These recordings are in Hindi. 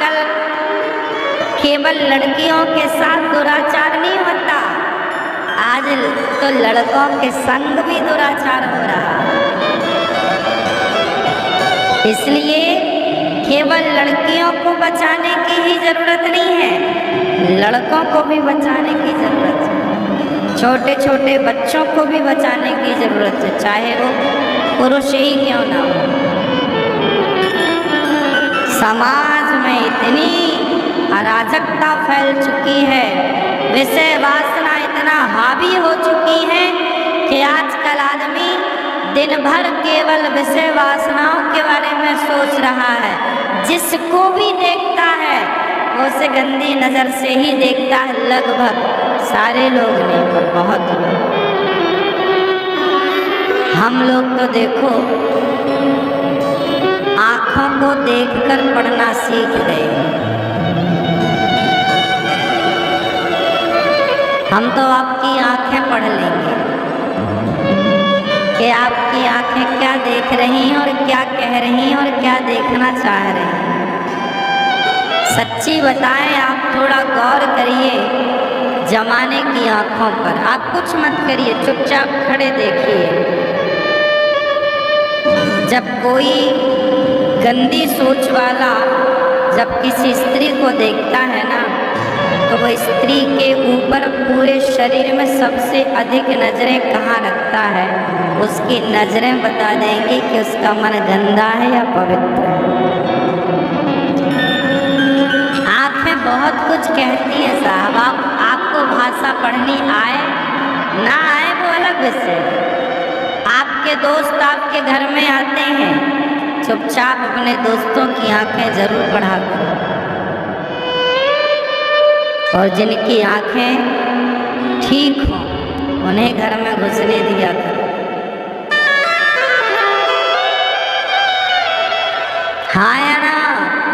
आजकल केवल लड़कियों के साथ दुराचार नहीं होता, आज तो लड़कों के संग भी दुराचार हो रहा। इसलिए केवल लड़कियों को बचाने की ही जरूरत नहीं है, लड़कों को भी बचाने की जरूरत है। छोटे छोटे बच्चों को भी बचाने की जरूरत है, चाहे वो पुरुष ही क्यों ना हो। समाज में इतनी अराजकता फैल चुकी है, विषय वासना इतना हावी हो चुकी है कि आजकल आदमी दिन भर केवल विषय वासनाओं के बारे में सोच रहा है। जिसको भी देखता है वो उसे गंदी नजर से ही देखता है, लगभग सारे लोग नहीं पर बहुत लोग। हम लोग तो देखो आंखों को देखकर पढ़ना सीख गए। हम तो आपकी आंखें पढ़ लेंगे कि आपकी आंखें क्या देख रही हैं और क्या कह रही हैं और क्या देखना चाह रही हैं। सच्ची बताएं, आप थोड़ा गौर करिए जमाने की आंखों पर। आप कुछ मत करिए, चुपचाप खड़े देखिए। जब कोई गंदी सोच वाला जब किसी स्त्री को देखता है ना, तो वह स्त्री के ऊपर पूरे शरीर में सबसे अधिक नजरें कहाँ रखता है, उसकी नजरें बता देंगी कि उसका मन गंदा है या पवित्र है। आंखें बहुत कुछ कहती है साहब। आपको भाषा पढ़नी आए ना आए वो अलग विषय। आपके दोस्त आपके घर में आते हैं, चुपचाप अपने दोस्तों की आंखें जरूर पढ़ा करो, और जिनकी आंखें ठीक हों उन्हें घर में घुसने दिया करो। हाँ या ना?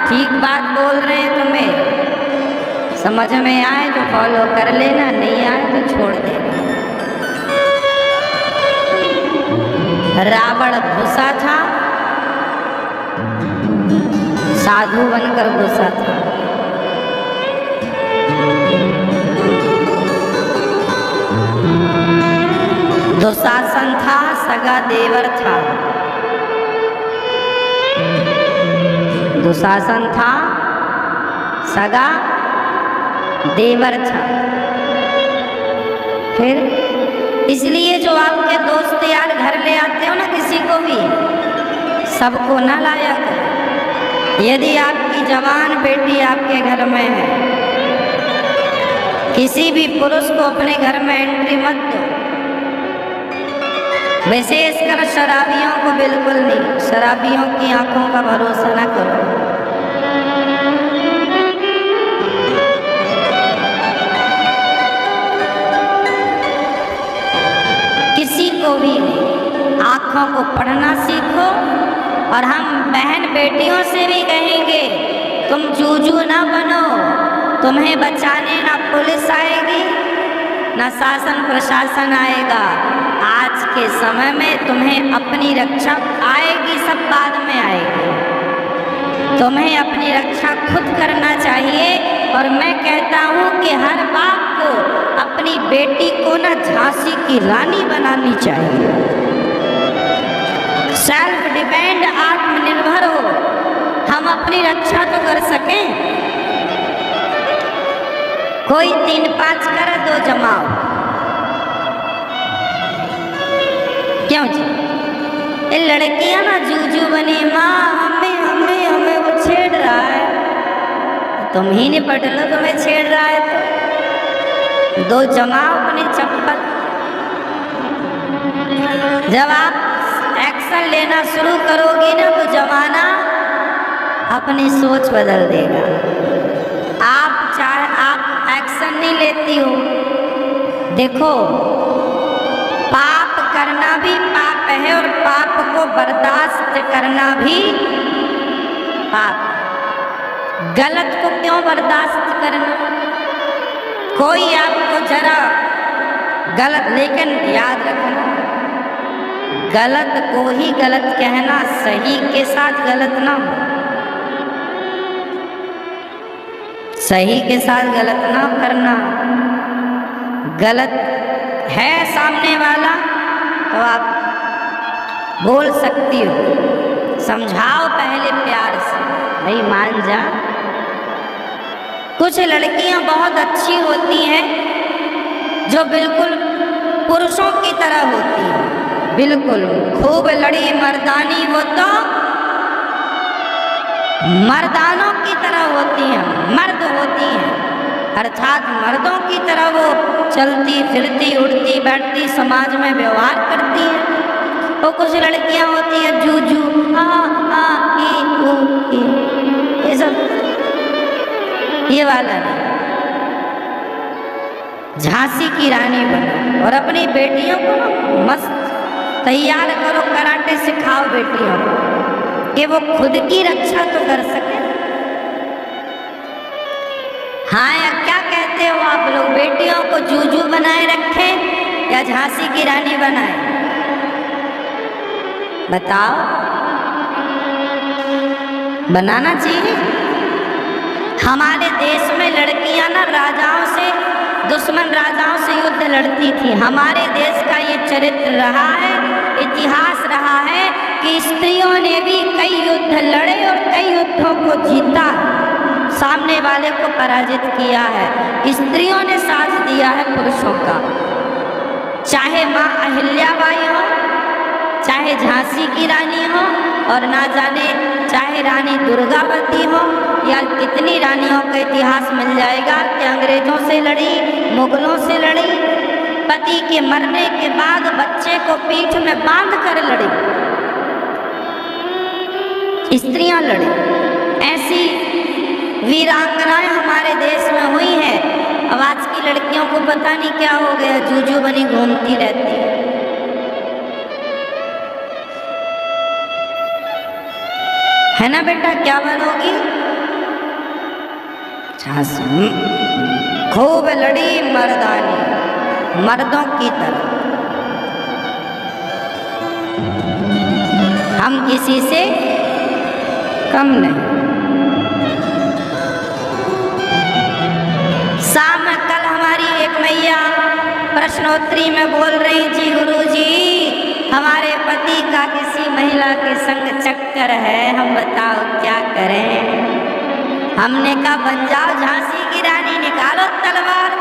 ठीक बात बोल रहे हैं तुम्हें। समझ में आए तो फॉलो कर लेना, नहीं आए तो छोड़ देना। रावण घुसा था, साधु बनकर घुसा था। दुशासन था, सगा देवर था। दुशासन था, सगा देवर था। फिर इसलिए जो आपके दोस्त यार घर ले आते हो ना, किसी को भी सबको ना लाया करो। यदि आपकी जवान बेटी आपके घर में है, किसी भी पुरुष को अपने घर में एंट्री मत दो। विशेषकर शराबियों को बिल्कुल नहीं। शराबियों की आंखों का भरोसा ना करो। किसी को भी नहीं। आंखों को पढ़ना सीखो। और हम बहन बेटियों से भी कहेंगे, तुम जूझू ना बनो। तुम्हें बचाने ना पुलिस आएगी ना शासन प्रशासन आएगा। आज के समय में तुम्हें अपनी रक्षा आएगी, सब बाद में आएगी। तुम्हें अपनी रक्षा खुद करना चाहिए। और मैं कहता हूँ कि हर बाप को अपनी बेटी को ना झांसी की रानी बनानी चाहिए। सेल्फ डिपेंड, आत्मनिर्भर हो, हम अपनी रक्षा तो कर सकें। कोई 3-5 कर दो जमाओ, क्यों जी? ये लड़कियां ना जूझू बनी, माँ हमें हमें हमें वो छेड़ रहा है। तुम ही निपट लो, तुम्हें छेड़ रहा है तो दो जमाओ अपनी चप्पल। जब आप एक्शन लेना शुरू करोगी ना, तो जमाना अपनी सोच बदल देगा। आप एक्शन नहीं लेती हो। देखो, पाप करना भी पाप है और पाप को बर्दाश्त करना भी पाप। गलत को क्यों बर्दाश्त करना? कोई आपको जरा गलत, लेकिन याद रखना, गलत को ही गलत कहना, सही के साथ गलत ना हो। सही के साथ गलत ना करना। गलत है सामने वाला तो आप बोल सकती हो, समझाओ पहले प्यार से, भाई मान जा। कुछ लड़कियां बहुत अच्छी होती हैं जो बिल्कुल पुरुषों की तरह होती हैं, बिल्कुल खूब लड़ी मर्दानी, वो तो मर्दानों की तरह होती हैं, मर्द होती हैं, अर्थात मर्दों की तरह वो चलती फिरती उड़ती बैठती समाज में व्यवहार करती हैं। वो कुछ लड़कियां होती हैं जूजू आ ई ऊ ई, ये सब ये वाला नहीं। झांसी की रानी बनो और अपनी बेटियों को मस्त तैयार करो, कराटे सिखाओ बेटियों को कि वो खुद की रक्षा तो कर सके। हाँ, या क्या कहते हो आप लोग, बेटियों को जूजू बनाए रखें या झांसी की रानी बनाए? बताओ, बनाना चाहिए। हमारे देश में लड़कियां ना राजाओं से, दुश्मन राजाओं से युद्ध लड़ती थी। हमारे देश का ये चरित्र रहा है, इतिहास रहा है कि स्त्रियों ने भी कई युद्ध लड़े और कई युद्धों को जीता, सामने वाले को पराजित किया है। स्त्रियों ने साथ दिया है पुरुषों का, चाहे माँ अहिल्याबाई हो, चाहे झांसी की रानी हो, और ना जाने चाहे रानी दुर्गावती हो, या कितनी रानियों का इतिहास मिल जाएगा कि अंग्रेजों से लड़ी, मुगलों से लड़ी, पति के मरने के बाद बच्चे को पीठ में बांध कर लड़ी, स्त्रियां लड़ी। ऐसी वीरांगनाएं हमारे देश में हुई हैं। अब आज की लड़कियों को पता नहीं क्या हो गया, जूजू बनी घूमती रहती है। है ना बेटा, क्या बनोगी? खूब लड़ी मर्दानी, मर्दों की तरह। हम किसी से कम नहीं। शाम में कल हमारी एक मैया प्रश्नोत्तरी में बोल रही थी, गुरुजी हमारे पति का किसी महिला के संग चक्कर है, हम बताओ क्या करें। हमने कहा बन जाओ झांसी की रानी, निकालो तलवार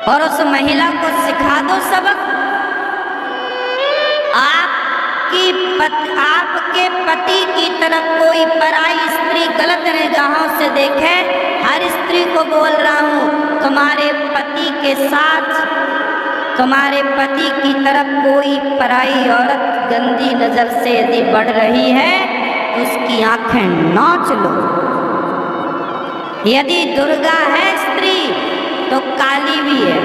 और उस महिला को सिखा दो सबक। आपके पति की तरफ कोई पराई स्त्री गलत निगाहों से देखे, हर स्त्री को बोल रहा हूँ, तुम्हारे पति के साथ, तुम्हारे पति की तरफ कोई पराई औरत गंदी नजर से यदि बढ़ रही है तो उसकी आंखें नोच लो। यदि दुर्गा है स्त्री तो काली भी है।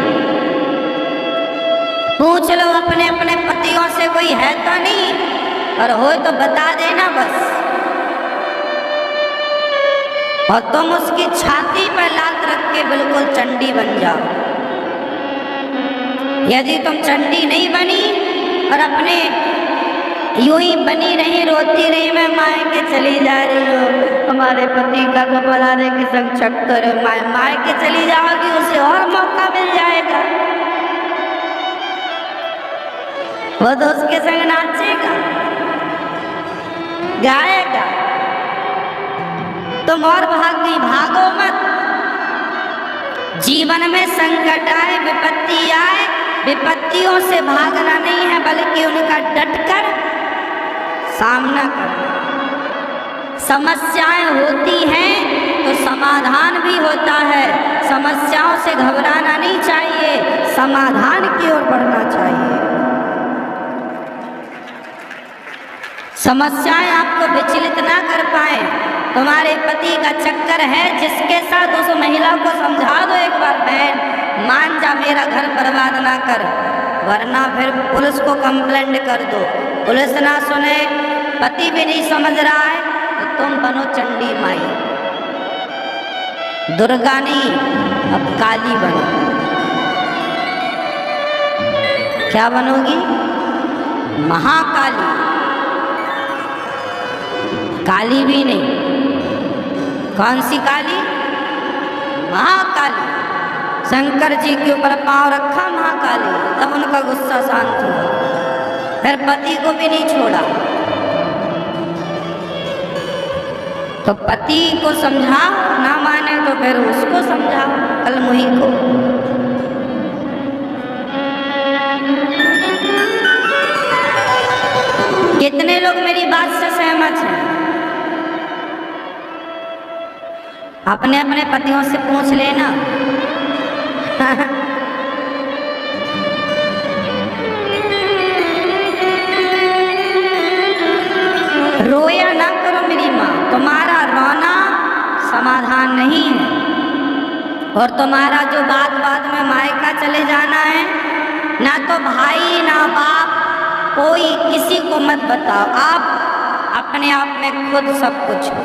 पूछ लो अपने अपने पतियों से, कोई है तो नहीं, और हो तो बता देना बस। और तुम उसकी छाती पर लात रख के बिल्कुल चंडी बन जाओ। यदि तुम चंडी नहीं बनी और अपने यूं ही बनी रही, रोती रही, मैं मायके चली जा रही हूँ, हमारे पति का घबराने के संग चक्कर, मायके चली जाओगी, उसे और मौका मिल जाएगा, वो तो उसके संग नाचेगा गाएगा। तुम और भाग गई, भागो मत। जीवन में संकट आए, विपत्ति आए, विपत्तियों से भागना नहीं है बल्कि उनका डटकर सामना करना। समस्याएं होती हैं तो समाधान भी होता है। समस्याओं से घबराना नहीं चाहिए, समाधान की ओर बढ़ना चाहिए। समस्याएं आपको विचलित ना कर पाए। तुम्हारे पति का चक्कर है जिसके साथ, उस महिला को समझा दो एक बार, बहन मान जा, मेरा घर बर्बाद ना कर, वरना फिर पुलिस को कंप्लेंट कर दो। पुलिस ना सुने, पति भी नहीं समझ रहा है, तो तुम बनो चंडी माई, दुर्गा नहीं अब काली बनो। क्या बनोगी? महाकाली। काली भी नहीं, कौन सी काली? महाकाली। शंकर जी के ऊपर पांव रखा महाकाली, तब उनका गुस्सा शांत हुआ। फिर पति को भी नहीं छोड़ा। तो पति को समझाओ, ना माने तो फिर उसको समझाओ, कलमुही को। कितने लोग मेरी बात से सहमत हैं? अपने अपने पतियों से पूछ लेना। रोया ना करो मेरी माँ, तुम्हारा रोना समाधान नहीं है। और तुम्हारा जो बात बात में मायका चले जाना है, ना तो भाई ना बाप कोई किसी को मत बताओ। आप अपने आप में खुद सब कुछ हो,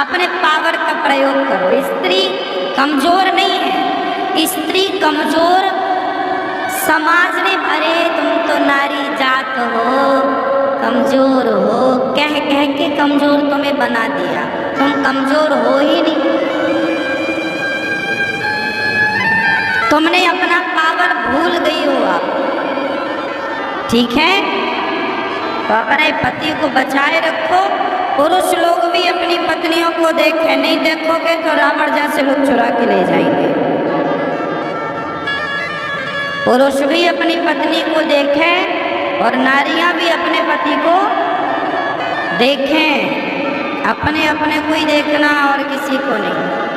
अपने पावर का प्रयोग करो। स्त्री कमजोर नहीं है, स्त्री कमजोर समाज ने, अरे तुम तो नारी जात हो, कमजोर हो, कह कह के कमजोर तुम्हें बना दिया। तुम कमजोर हो ही नहीं, तुमने अपना पावर भूल गई हो आप। ठीक है, तो अपने पति को बचाए रखो। पुरुष लोग भी अपनी पत्नियों को देखें, नहीं देखोगे तो रावण जैसे लोग चुरा के ले जाएंगे। पुरुष भी अपनी पत्नी को देखें और नारियां भी अपने पति को देखें। अपने अपने को ही देखना और किसी को नहीं।